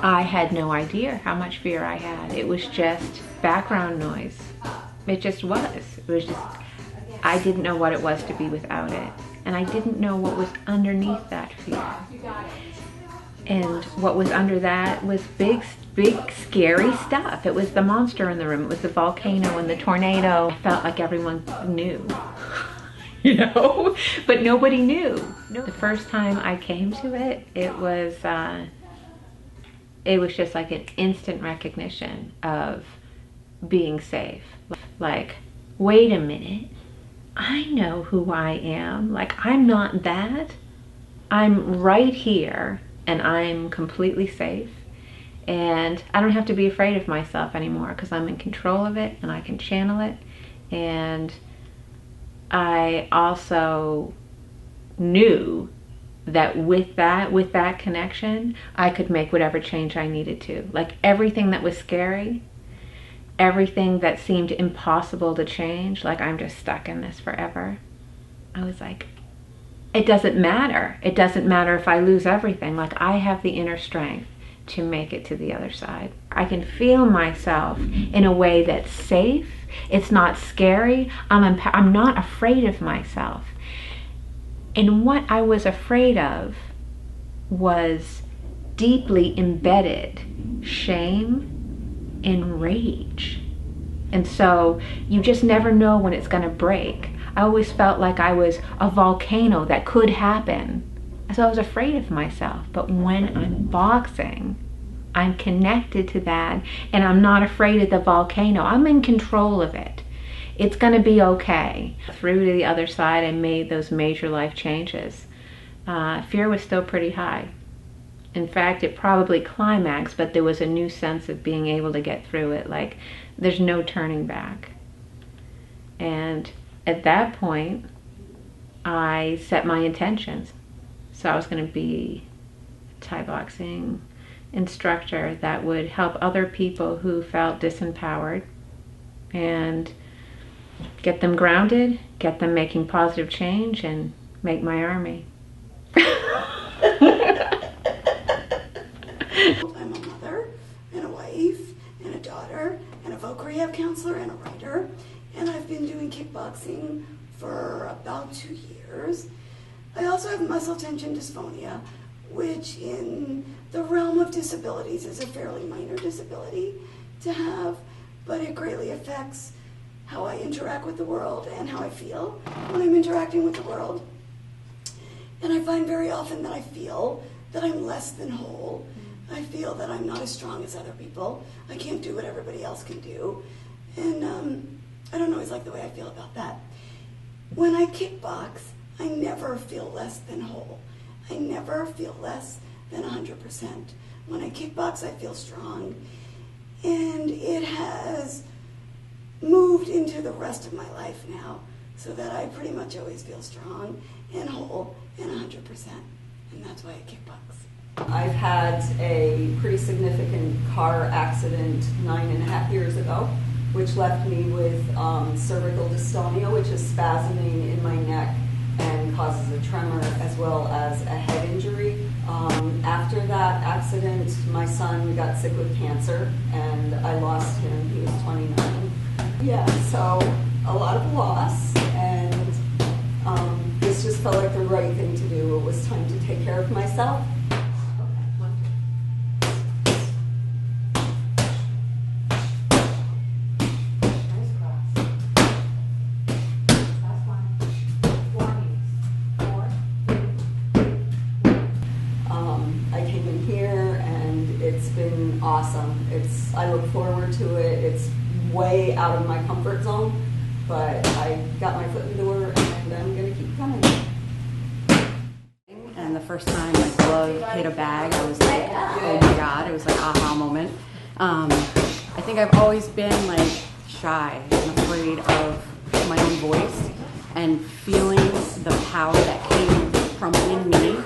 I had no idea how much fear I had. It was just background noise. It just was. It was just, I didn't know what it was to be without it. And I didn't know what was underneath that fear. And what was under that was big, scary stuff. It was the monster in the room. It was the volcano and the tornado. I felt like everyone knew, you know, but nobody knew. The first time I came to it, it was just like an instant recognition of being safe. Like, wait a minute, I know who I am. Like, I'm not that. I'm right here and I'm completely safe. And I don't have to be afraid of myself anymore because I'm in control of it and I can channel it. And I also knew that with that connection, I could make whatever change I needed to. Like, everything that was scary, everything that seemed impossible to change, like I'm just stuck in this forever. I was like, it doesn't matter. It doesn't matter if I lose everything. Like, I have the inner strength to make it to the other side. I can feel myself in a way that's safe. It's not scary. I'm not afraid of myself. And what I was afraid of was deeply embedded shame and rage. And so you just never know when it's gonna break. I always felt like I was a volcano that could happen. So I was afraid of myself. But when I'm boxing, I'm connected to that and I'm not afraid of the volcano. I'm in control of it. It's gonna be okay. Through to the other side, I made those major life changes. Fear was still pretty high. In fact, it probably climaxed, but there was a new sense of being able to get through it. Like, there's no turning back. And at that point, I set my intentions. So I was going to be a Thai boxing instructor that would help other people who felt disempowered and get them grounded, get them making positive change, and make my army. I'm a mother and a wife and a daughter and a voc rehab counselor and a writer, and I've been doing kickboxing for about 2 years. I also have muscle tension dysphonia, which in the realm of disabilities is a fairly minor disability to have, but it greatly affects how I interact with the world and how I feel when I'm interacting with the world. And I find very often that I feel that I'm less than whole. I feel that I'm not as strong as other people. I can't do what everybody else can do. And I don't always like the way I feel about that. When I kickbox, I never feel less than whole. I never feel less than 100%. When I kickbox, I feel strong. And it has moved into the rest of my life now, so that I pretty much always feel strong and whole and 100%. And that's why I kickbox. I've had a pretty significant car accident 9.5 years ago, which left me with cervical dystonia, which is spasming in my neck and causes a tremor, as well as a head injury. After that accident, my son got sick with cancer, and I lost him. He was 29. Yeah, so a lot of loss, and this just felt like the right thing to do. It was time to take care of myself. Awesome. I look forward to it. It's way out of my comfort zone, but I got my foot in the door and I'm going to keep coming. And the first time my glove hit a bag, I was like, oh my God, it was like aha moment. I think I've always been like shy and afraid of my own voice, and feeling the power that came from in me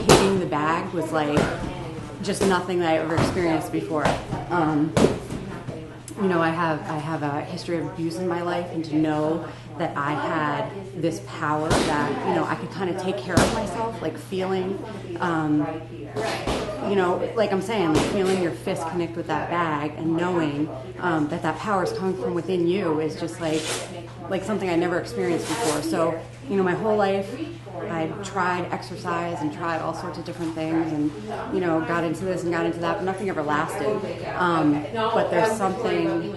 hitting the bag was like just nothing that I ever experienced before. You know, I have a history of abuse in my life, and to know that I had this power that, you know, I could kind of take care of myself, like feeling you know, like I'm saying, like feeling your fist connect with that bag and knowing that power is coming from within you is just like something I never experienced before. So, you know, my whole life I tried exercise and tried all sorts of different things and, you know, got into this and got into that, but nothing ever lasted. But there's something,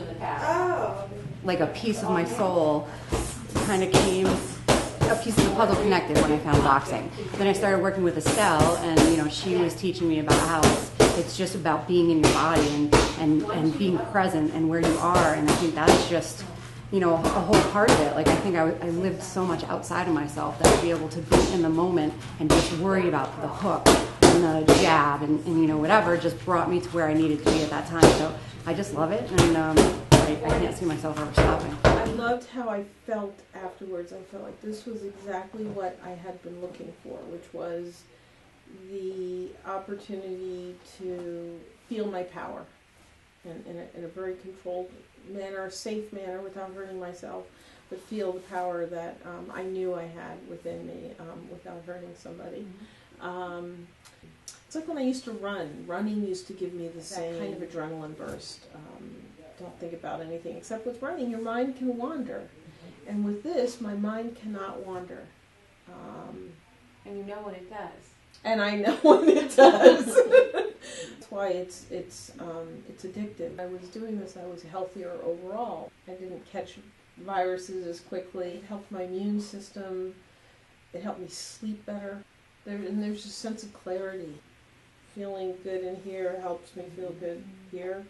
like a piece of my soul kind of came, a piece of the puzzle connected when I found boxing. Then I started working with Estelle, and, you know, she was teaching me about how it's just about being in your body and being present and where you are, and I think that's just, you know, a whole part of it. Like, I think I lived so much outside of myself that I'd be able to be in the moment and just worry about the hook and the jab and you know, whatever just brought me to where I needed to be at that time. So I just love it, and I can't see myself ever stopping. I loved how I felt afterwards. I felt like this was exactly what I had been looking for, which was the opportunity to feel my power in a very controlled manner, a safe manner, without hurting myself, but feel the power that I knew I had within me without hurting somebody. It's like when I used to run. Running used to give me the same kind of adrenaline burst. Don't think about anything, except with running, your mind can wander. And with this, my mind cannot wander. And you know when it does. And I know when it does. That's why it's addictive. I was doing this, I was healthier overall. I didn't catch viruses as quickly. It helped my immune system. It helped me sleep better. There's a sense of clarity. Feeling good in here helps me feel good here.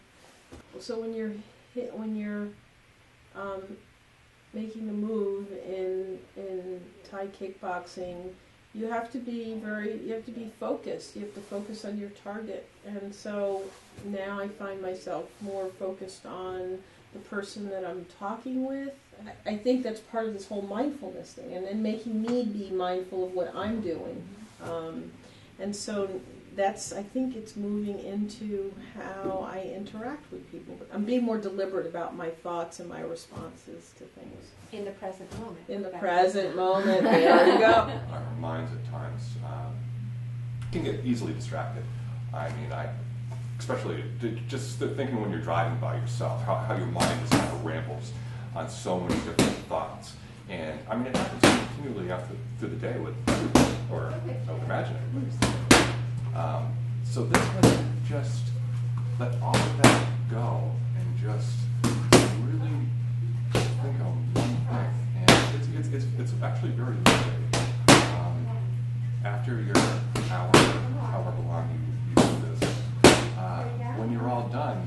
So when you're making the move in Thai kickboxing, you have to be focused. You have to focus on your target. And so now I find myself more focused on the person that I'm talking with. I think that's part of this whole mindfulness thing, and then making me be mindful of what I'm doing. And so I think it's moving into how I interact with people. I'm being more deliberate about my thoughts and my responses to things. In the present moment. In the present moment. There you go. Our minds at times can get easily distracted. I mean, especially just thinking when you're driving by yourself, how your mind just kind of rambles on so many different thoughts. And I mean, it happens continually through the day with, or I would imagine everybody's. So this one, just let all of that go and just really think of one thing. And it's actually very liberating. After your hour, however long you do this, when you're all done,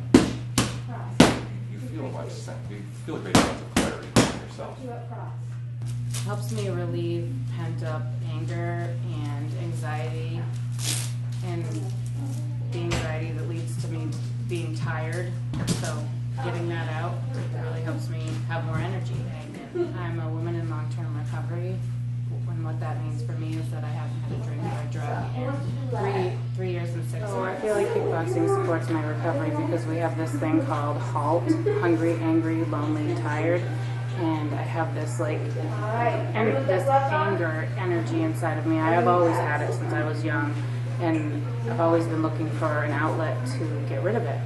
you feel a great sense of clarity in yourself. Helps me relieve pent-up anger and anxiety, and the anxiety that leads to me being tired. So getting that out really helps me have more energy. I'm a woman in long-term recovery, and what that means for me is that I haven't had a drink or a drug in 3 years and 6 months. I feel like kickboxing supports my recovery because we have this thing called HALT, hungry, angry, lonely, tired. And I have this this anger energy inside of me. I have always had it since I was young, and I've always been looking for an outlet to get rid of it.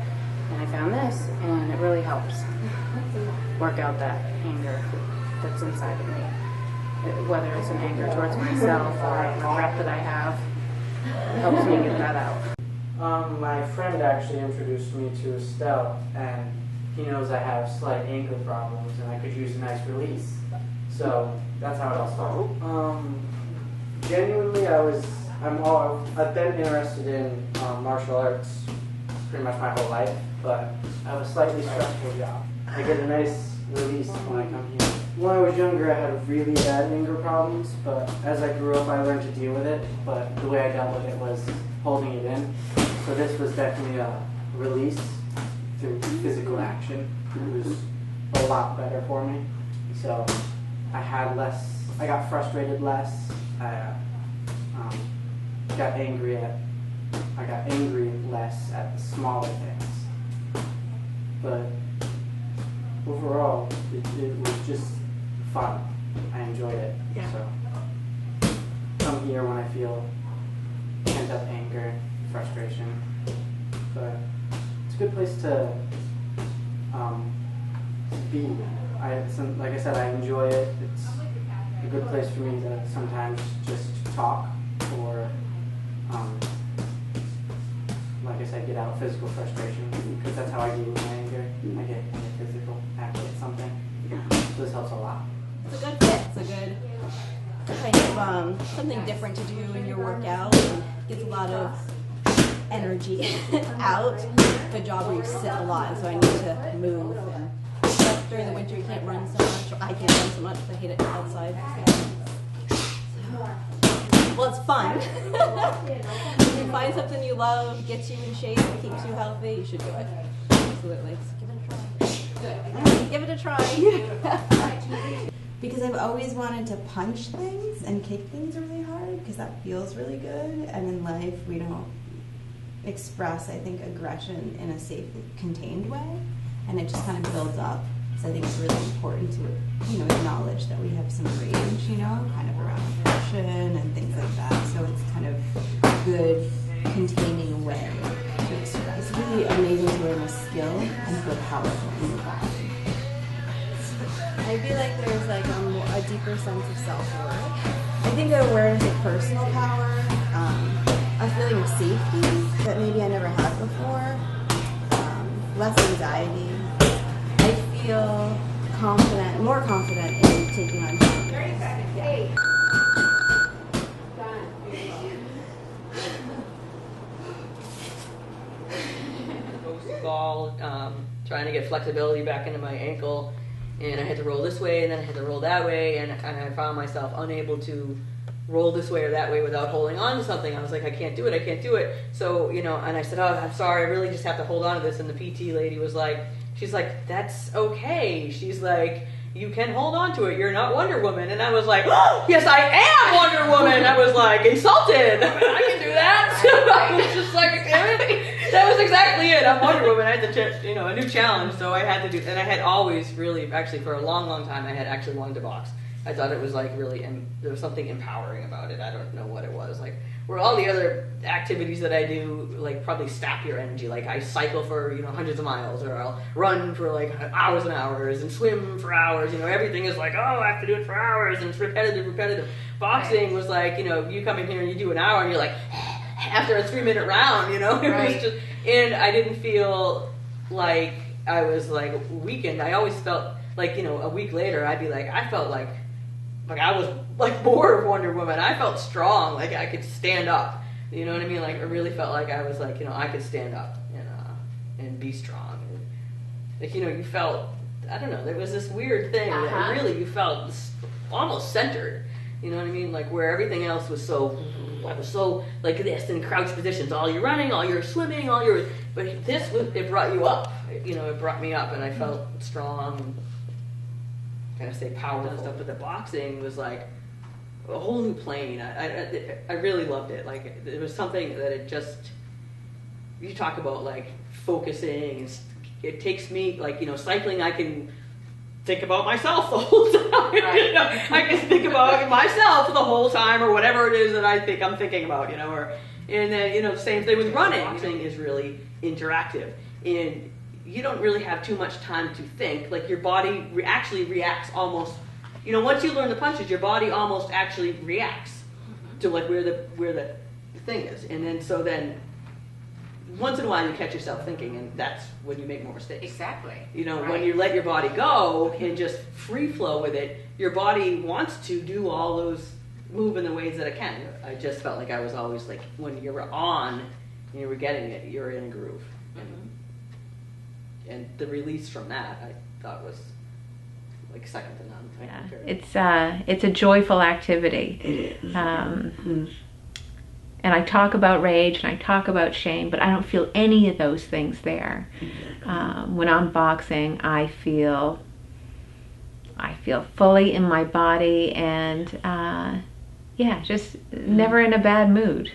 And I found this, and it really helps work out that anger that's inside of me. Whether it's an anger towards myself or a regret that I have, it helps me get that out. My friend actually introduced me to Estelle, and he knows I have slight anger problems, and I could use a nice release. So that's how it all started. Genuinely, I've been interested in martial arts pretty much my whole life, but I have a slightly stressful job. I get a nice release when I come here. When I was younger, I had really bad anger problems, but as I grew up, I learned to deal with it, but the way I dealt with it was holding it in. So this was definitely a release through physical action. It was a lot better for me. So I got frustrated less. I got angry less at the smaller things. But overall, it was just fun. I enjoyed it. Yeah. So come here when I feel pent up anger, frustration. But it's a good place to be. Like I said, I enjoy it. It's a good place for me to sometimes just talk or, like I said, get out physical frustration, because that's how I deal with my anger. I get physical after something. So this helps a lot. It's a good fit. It's a good kind of something different to do in your workout. And gets a lot of energy out. Good job where you sit a lot, so I need to move. And during the winter, you can't run so much. Or I can't run so much. I hate it outside. Well, it's fun. If you find something you love, gets you in shape, keeps you healthy, you should do it. Absolutely. Give it a try. Because I've always wanted to punch things and kick things really hard, because that feels really good. And in life, we don't express, I think, aggression in a safe, contained way, and it just kind of builds up. So I think it's really important to, acknowledge that we have some rage, kind of around aggression and things like that. So it's kind of a good containing way to express. It's really amazing to learn a skill and feel powerful in your body. I feel like there's like a deeper sense of self-worth. I think the awareness of personal power, a feeling of safety that maybe I never had before, less anxiety. I feel more confident in taking on challenges. Yeah. Ball, trying to get flexibility back into my ankle, and I had to roll this way and then I had to roll that way, and I found myself unable to roll this way or that way without holding on to something. I was like, I can't do it. So, and I said, oh, I'm sorry, I really just have to hold on to this. And the PT lady was like, she's like, that's okay. She's like, you can hold on to it. You're not Wonder Woman. And I was like, oh, yes, I am Wonder Woman. I was like, insulted. I can do that. I was just like, damn it. That was exactly it. I'm Wonder Woman. I had to, a new challenge. So I had to do, and I had always really, actually for a long, long time, I had actually wanted to box. I thought it was like really, there was something empowering about it. I don't know what it was. Like, where all the other activities that I do, like, probably sap your energy. Like, I cycle for, hundreds of miles, or I'll run for, like, hours and hours, and swim for hours. Everything is like, oh, I have to do it for hours, and it's repetitive. Boxing was like, you come in here and you do an hour, and you're like, after a 3-minute round, it was just, and I didn't feel like I was, like, weakened. I always felt like, a week later, I'd be like, I felt like I was like bored of Wonder Woman. I felt strong, like I could stand up. You know what I mean? Like I really felt like I was like, I could stand up and be strong. And, like you felt, I don't know, there was this weird thing that really you felt almost centered. You know what I mean? Like where everything else was so, I was so like this in crouch positions. All your running, all your swimming, but this was, it brought you up. It brought me up, and I felt strong. And, kind of say power and stuff, but the boxing was like a whole new plane. I really loved it. Like it was something that it just, you talk about like focusing, and it takes me like cycling. I can think about myself the whole time. Right. I can think about myself the whole time, or whatever it is that I think I'm thinking about. And then same thing with running. Boxing is really interactive, and you don't really have too much time to think. Like your body actually reacts almost, once you learn the punches, your body almost actually reacts to like where the thing is. And then once in a while you catch yourself thinking, and that's when you make more mistakes. Exactly. When you let your body go and just free flow with it, your body wants to do all those, move in the ways that it can. I just felt like I was always like, when you were on and you were getting it, you're in a groove. And the release from that, I thought was like second to none. Yeah. It's a joyful activity. And I talk about rage and I talk about shame, but I don't feel any of those things there. When I'm boxing, I feel fully in my body, and just never in a bad mood.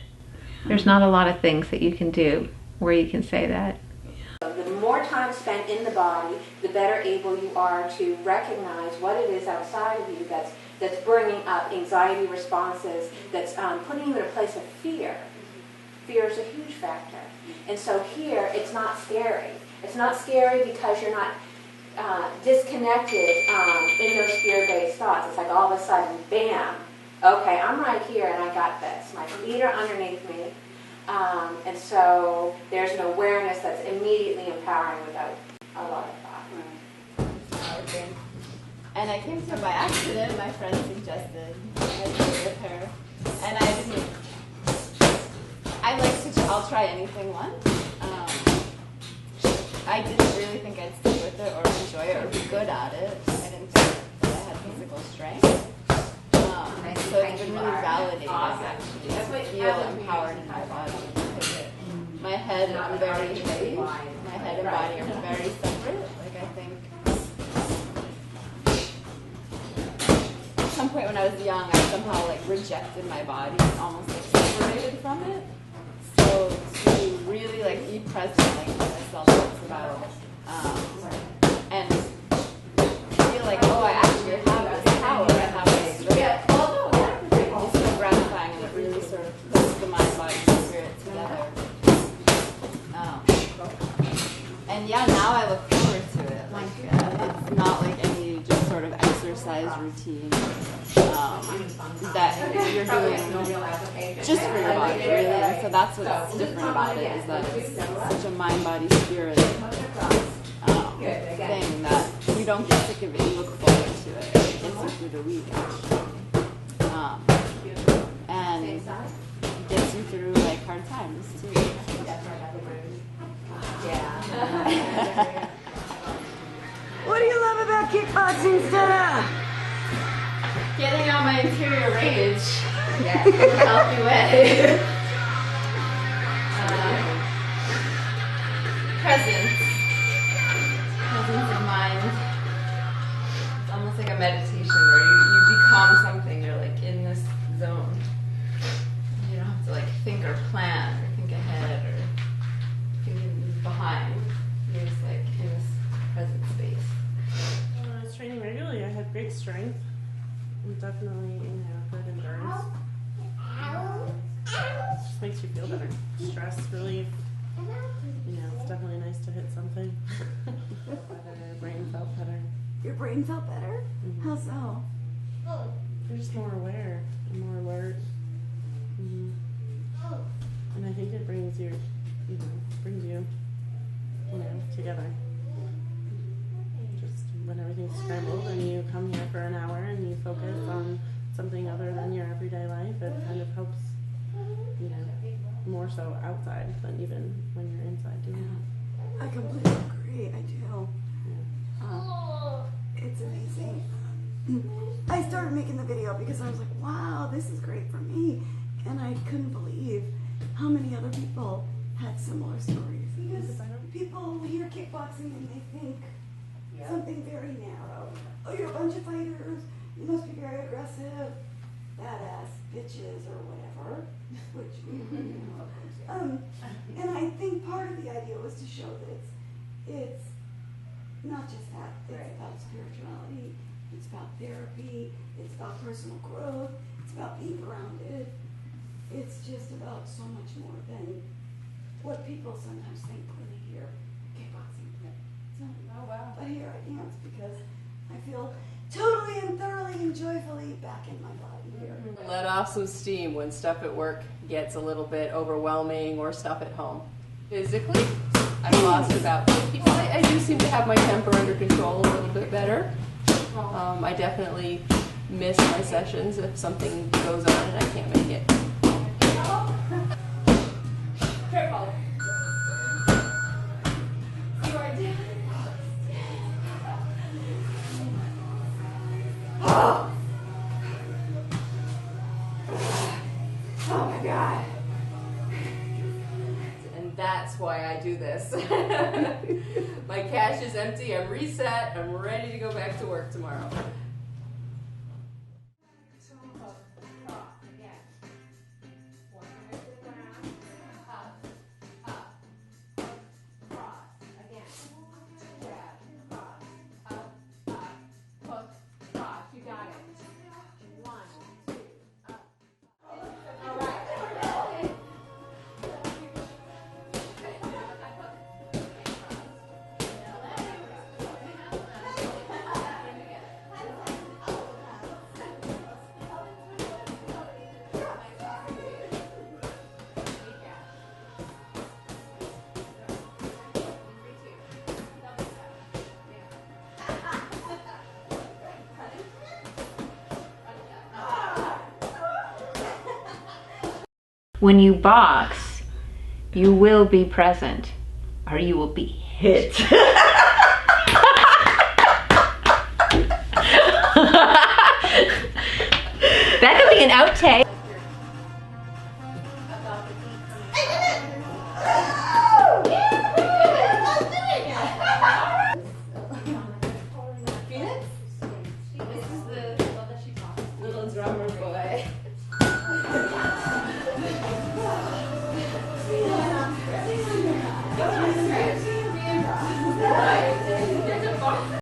There's not a lot of things that you can do where you can say that. The more time spent in the body, the better able you are to recognize what it is outside of you that's bringing up anxiety responses, that's putting you in a place of fear fear is a huge factor. And so here, it's not scary. It's not scary because you're not disconnected in those fear-based thoughts. It's like all of a sudden, bam, okay, I'm right here and I got this. My feet are underneath me. And so there's an awareness that's immediately empowering without a lot of thought. And I came to it by accident. My friend suggested I do it with her. And I'll try anything once. I didn't really think I'd stick with it or enjoy it or be good at it. I didn't think that I had physical strength. So it's been really validating actually to feel empowered in my body. My head, I'm very heavy. My head and body are very separate. Like I think at some point when I was young, I somehow like rejected my body and almost like separated from it. So to really like be present, like what myself talks about, and feel like, oh, I actually have this power. I have this strength. It's so gratifying, and it really sort of puts the mind, body, spirit together. And yeah, now I look forward to it. Like it's not like any just sort of exercise routine that you're doing just for your body, really. And so that's what's different about it, is that it's such a mind, body, spirit thing that you don't get sick of it. You look forward to it. It gets you through the week, and gets you through like hard times too. Yeah. What do you love about kickboxing, Stella? Getting out my interior rage in a healthy way. Presence of mind. It's almost like a meditation where you become something. You're like in this zone. You don't have to like think or plan or think ahead or think behind. You're just like in this present space. When I was training regularly, I had great strength and definitely good endurance. It just makes you feel better. Stress relief. It's definitely nice to hit something. Better, brain felt better. Your brain felt better? Mm-hmm. How so? You're just more aware and more alert. Mm-hmm. And I think it brings you together. Just when everything's scrambled and you come here for an hour and you focus on something other than your everyday life, it kind of helps, more so outside than even when you're inside doing it. I completely agree. I do. It's amazing. I started making the video because I was like, wow, this is great for me. And I couldn't believe how many other people had similar stories. Because people hear kickboxing and they think something very narrow. Oh, you're a bunch of fighters. You must be very aggressive, badass bitches or whatever. Which, and I think part of the idea was to show that it's not just that. It's about spirituality. It's about therapy. It's about personal growth. It's about being grounded. It's just about so much more than what people sometimes think when they hear kickboxing. So, but here I dance because I feel totally and thoroughly and joyfully back in my body here. Let off some steam when stuff at work gets a little bit overwhelming or stuff at home. Physically, I've lost about 50 pounds. I do seem to have my temper under control a little bit better. I definitely miss my sessions if something goes on and I can't make it. Careful. Oh my God. And that's why I do this. My cache is empty, I'm reset, I'm ready to go back to work tomorrow. When you box, you will be present, or you will be hit. That could be an outtake.